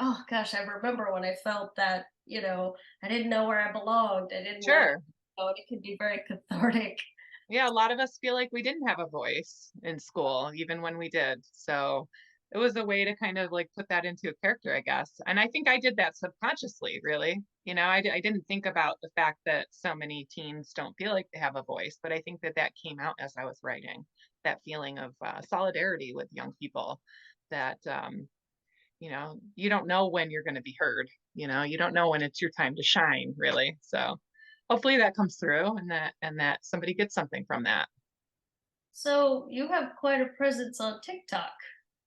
oh gosh, I remember when I felt that, I didn't know where I belonged. I didn't want to, Sure. and it can be very cathartic. Yeah, a lot of us feel like we didn't have a voice in school, even when we did. So it was a way to kind of like put that into a character, I guess. And I think I did that subconsciously, really. I didn't think about the fact that so many teens don't feel like they have a voice, but I think that that came out as I was writing, that feeling of solidarity with young people that, you don't know when you're going to be heard. You don't know when it's your time to shine, really. So hopefully that comes through and that somebody gets something from that. So you have quite a presence on TikTok,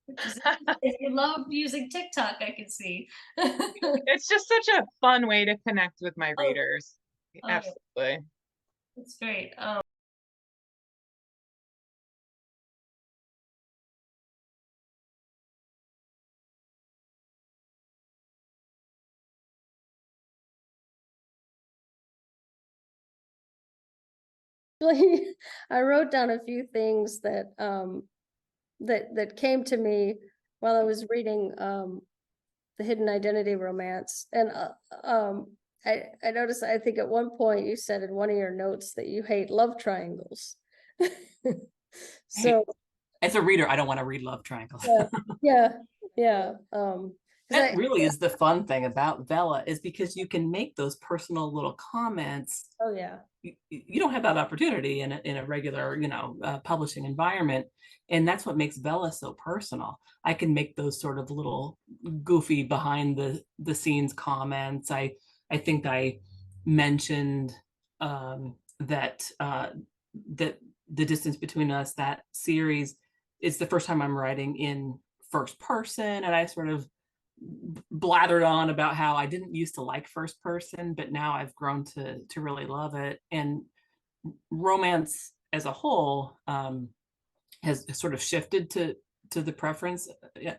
which is if you love using TikTok, I can see. It's just such a fun way to connect with my Oh, readers. oh yeah, Absolutely. that's great. I wrote down a few things that came to me while I was reading the Hidden Identity romance, and I noticed, I think at one point you said in one of your notes that you hate love triangles. Hey, So as a reader, I don't want to read love triangles. yeah, yeah, yeah. Because That really is the fun thing about Vella, is because you can make those personal little comments. oh yeah, You don't have that opportunity in a regular, publishing environment. And that's what makes Vella so personal. I can make those sort of little goofy behind the scenes comments. I think I mentioned that the distance between us, that series, it's the first time I'm writing in first person, and I sort of blathered on about how I didn't used to like first person, but now I've grown to really love it. And romance as a whole has sort of shifted to the preference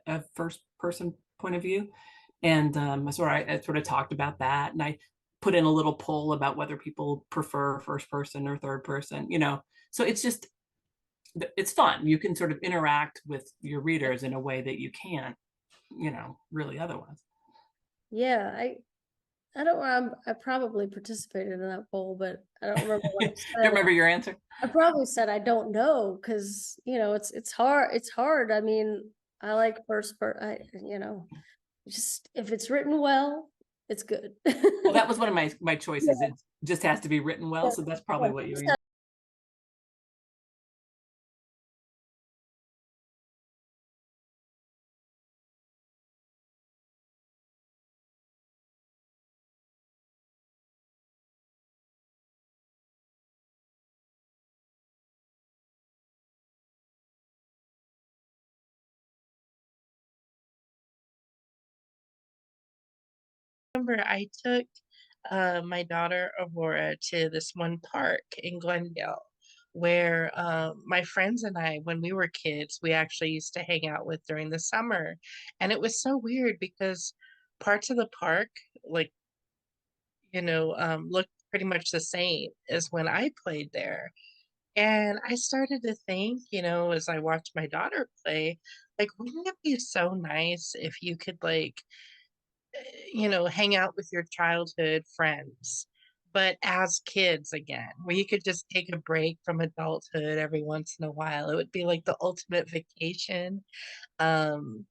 of first person point of view. And I sort of talked about that, and I put in a little poll about whether people prefer first person or third person. So it's fun. You can sort of interact with your readers in a way that you can't, really otherwise. yeah. I don't. I probably participated in that poll, but I don't remember what I Don't said. remember your answer? I probably said I don't know because it's hard. It's hard. I mean, I like first person. Just if it's written well, it's good. Well, that was one of my choices. Yeah, It just has to be written well, yeah, so that's yeah. probably what you. Remember I took my daughter Aurora to this one park in Glendale where my friends and I, when we were kids, we actually used to hang out with during the summer. And it was so weird because parts of the park, like, looked pretty much the same as when I played there. And I started to think, as I watched my daughter play, like, wouldn't it be so nice if you could, like, hang out with your childhood friends, but as kids again, where you could just take a break from adulthood every once in a while. It would be like the ultimate vacation. Um,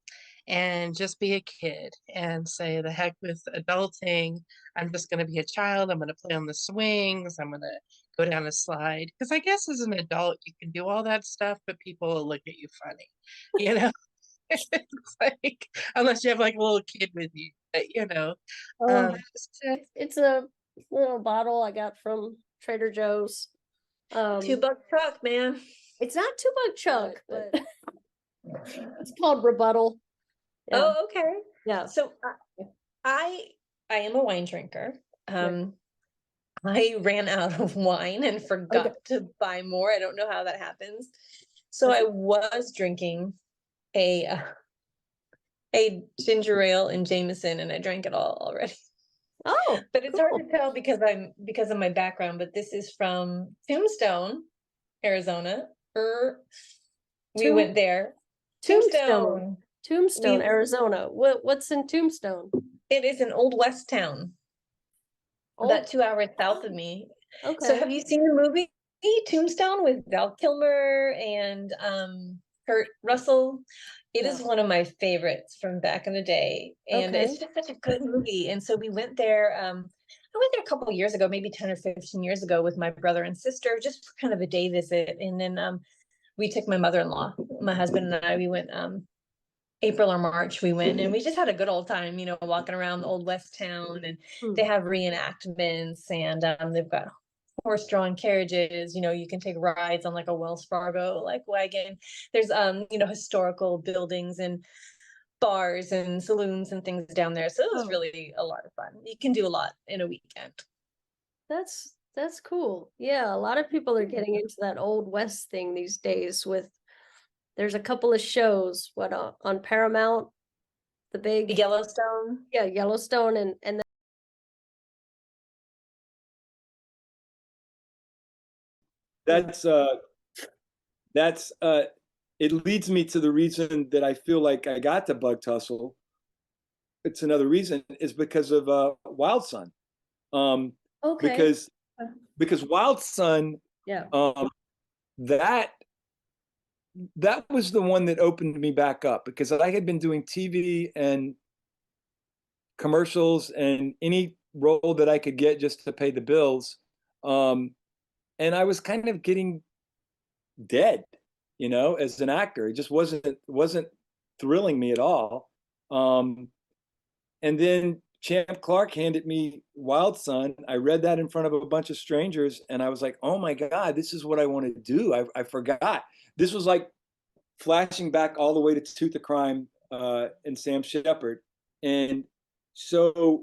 and just be a kid and say, the heck with adulting. I'm just going to be a child. I'm going to play on the swings. I'm going to go down a slide. Because I guess as an adult, you can do all that stuff, but people will look at you funny, you know? It's like, unless you have like a little kid with you, but, just to It's a little bottle I got from Trader Joe's. $2 truck, man. It's not too much chunk, but it's called Rebuttal. Yeah, Oh, okay. yeah. So I I am a wine drinker. I ran out of wine and forgot to buy more. I don't know how that happens. So I was drinking a ginger ale and Jameson, and I drank it all already. Oh, But it's hard to tell because of my background. But this is from Tombstone, Arizona. We went there. Tombstone. Tombstone, We- Arizona. What's in Tombstone? It is an old west town, about Oh, 2 hours south of me. So okay. have you seen the movie Tombstone with Val Kilmer and Kurt Russell? It is No. one of my favorites from back in the day, and Okay. it's just such a good movie. And so we went there. I went there a couple of years ago, maybe 10 or 15 years ago, with my brother and sister, just for kind of a day visit. And then we took my mother-in-law, my husband and I. We went April or March. We went, and we just had a good old time, walking around the old west town. And Hmm. they have reenactments, and they've got horse-drawn carriages. You can take rides on like a Wells Fargo like wagon. There's historical buildings and bars and saloons and things down there. So it was Oh. really a lot of fun. You can do a lot in a weekend. That's cool. Yeah, a lot of people are getting into that old west thing these days there's a couple of shows, on Paramount, the big, Yellowstone. yeah, Yellowstone and That's it leads me to the reason that I feel like I got to bug tussle. It's another reason is because of Wild Sun. okay. Because Wild Sun, Yeah. that was the one that opened me back up, because I had been doing TV and commercials and any role that I could get just to pay the bills. And I was kind of getting dead, as an actor. It just wasn't thrilling me at all. And then Champ Clark handed me Wild Sun. I read that in front of a bunch of strangers, and I was like, oh my God, this is what I want to do. I forgot. This was like flashing back all the way to Tooth of Crime and Sam Shepard. And so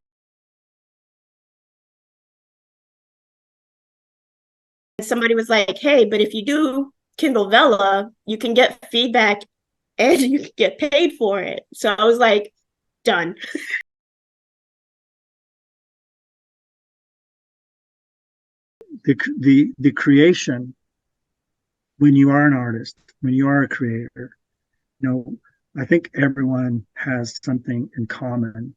somebody was like, hey, but if you do Kindle Vella, you can get feedback and you can get paid for it. So I was like, done. The creation, when you are an artist, when you are a creator, I think everyone has something in common.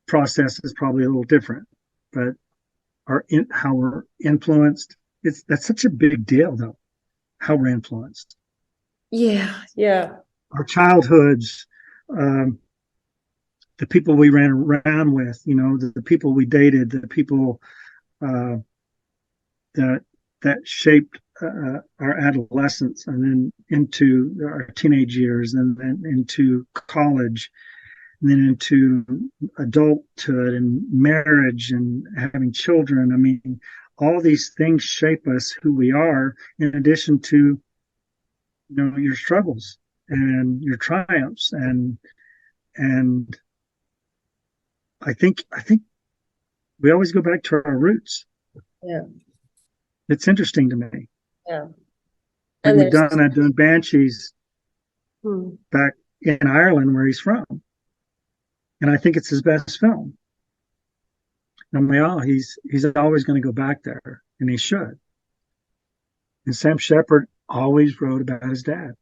Process is probably a little different, but how we're influenced, that's such a big deal, though, how we're influenced. Yeah. Our childhoods, the people we ran around with, the people we dated, the people that shaped our adolescence, and then into our teenage years, and then into college, and then into adulthood and marriage and having children. I mean, all these things shape us who we are, in addition to your struggles and your triumphs, and I think we always go back to our roots. Yeah. It's interesting to me. Yeah. And And I've done Banshees Hmm. back in Ireland, where he's from, and I think it's his best film. And he's always going to go back there, and he should. And Sam Shepard always wrote about his dad.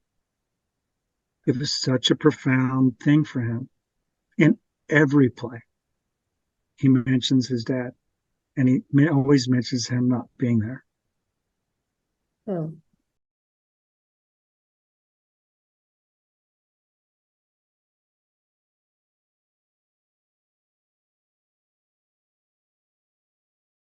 It was such a profound thing for him. In every play, he mentions his dad, and he always mentions him not being there. Oh.